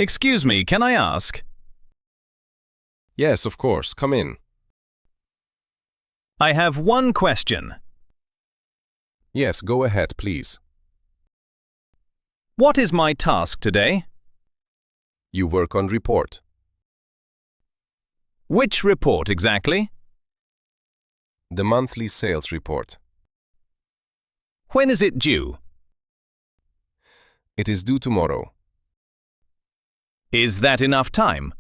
Excuse me, can I ask? Yes, of course. Come in. I have one question. Yes, go ahead, please. What is my task today? You work on report. Which report exactly? The monthly sales report. When is it due? It is due tomorrow. Is that enough time?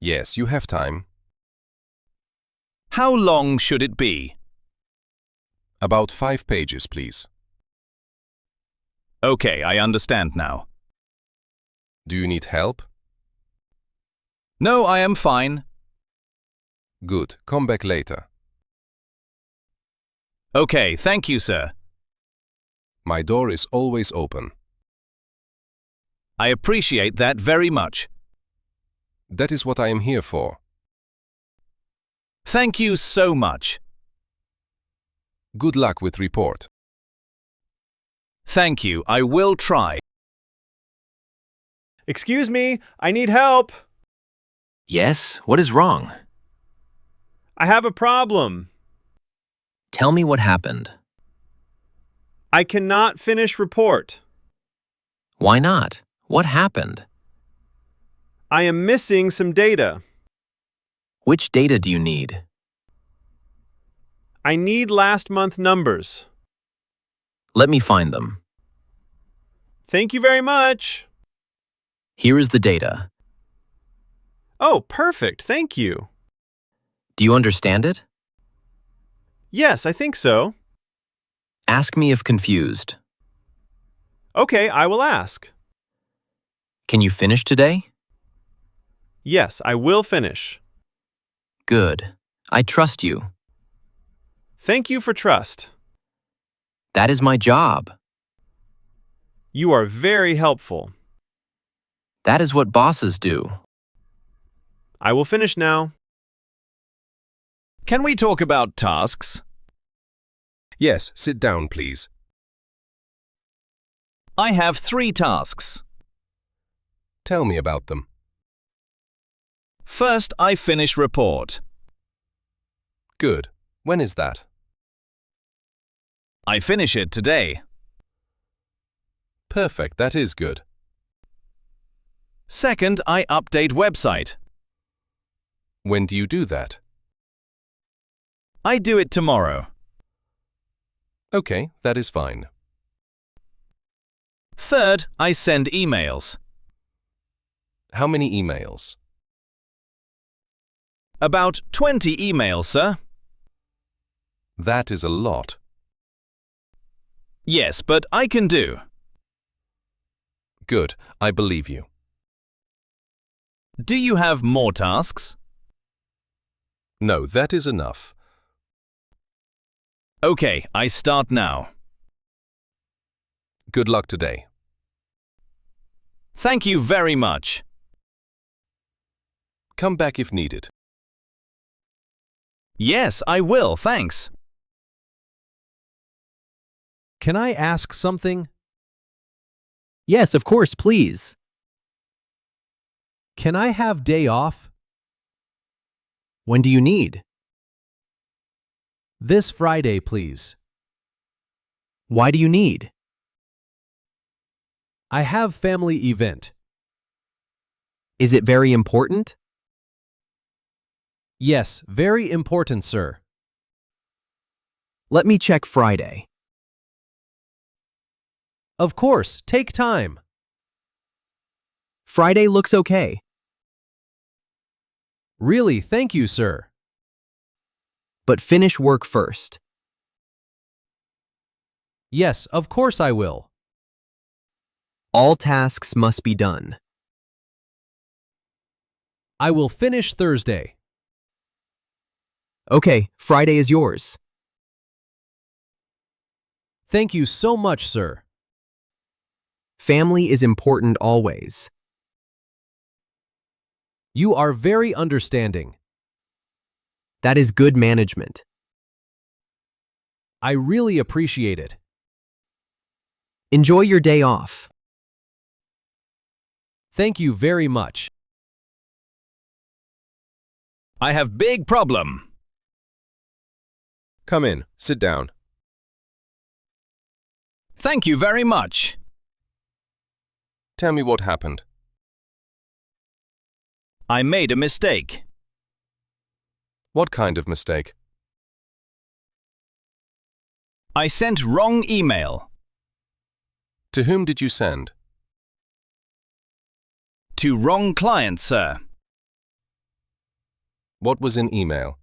Yes, you have time. How long should it be? About 5 pages, please. Okay, I understand now. Do you need help? No, I am fine. Good. Come back later. Okay, thank you, sir. My door is always open. I appreciate that very much. That is what I am here for. Thank you so much. Good luck with report. Thank you, I will try. Excuse me, I need help. Yes, what is wrong? I have a problem. Tell me what happened. I cannot finish report. Why not? What happened? I am missing some data. Which data do you need? I need last month numbers. Let me find them. Thank you very much. Here is the data. Oh, perfect. Thank you. Do you understand it? Yes, I think so. Ask me if confused. Okay, I will ask. Can you finish today? Yes, I will finish. Good. I trust you. Thank you for trust. That is my job. You are very helpful. That is what bosses do. I will finish now. Can we talk about tasks? Yes, sit down, please. I have 3 tasks. Tell me about them. First, I finish report. Good. When is that? I finish it today. Perfect, that is good. Second, I update website. When do you do that? I do it tomorrow. Okay, that is fine. Third, I send emails. How many emails? About 20 emails, sir. That is a lot. Yes, but I can do. Good, I believe you. Do you have more tasks? No, that is enough. Okay, I start now. Good luck today. Thank you very much. Come back if needed. Yes, I will, thanks. Can I ask something? Yes, of course, please. Can I have day off? When do you need? This Friday, please. Why do you need? I have family event. Is it very important? Yes, very important, sir. Let me check Friday. Of course, take time. Friday looks okay. Really, thank you, sir. But finish work first. Yes, of course I will. All tasks must be done. I will finish Thursday. Okay, Friday is yours. Thank you so much, sir. Family is important always. You are very understanding. That is good management. I really appreciate it. Enjoy your day off. Thank you very much. I have big problem. Come in. Sit down. Thank you very much. Tell me what happened. I made a mistake. What kind of mistake? I sent wrong email. To whom did you send? To wrong client, sir. What was in email?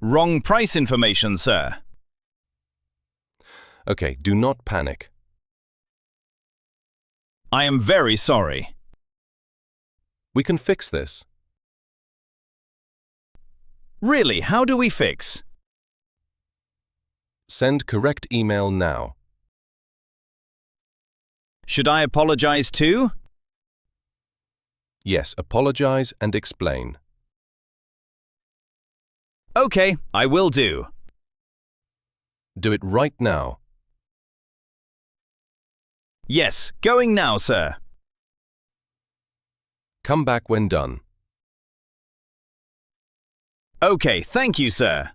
Wrong price information, sir. Okay, do not panic. I am very sorry. We can fix this. Really, how do we fix? Send correct email now. Should I apologize too? Yes, apologize and explain. Okay, I will do. Do it right now. Yes, going now, sir. Come back when done. Okay, thank you, sir.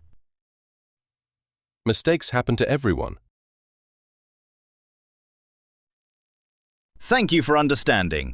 Mistakes happen to everyone. Thank you for understanding.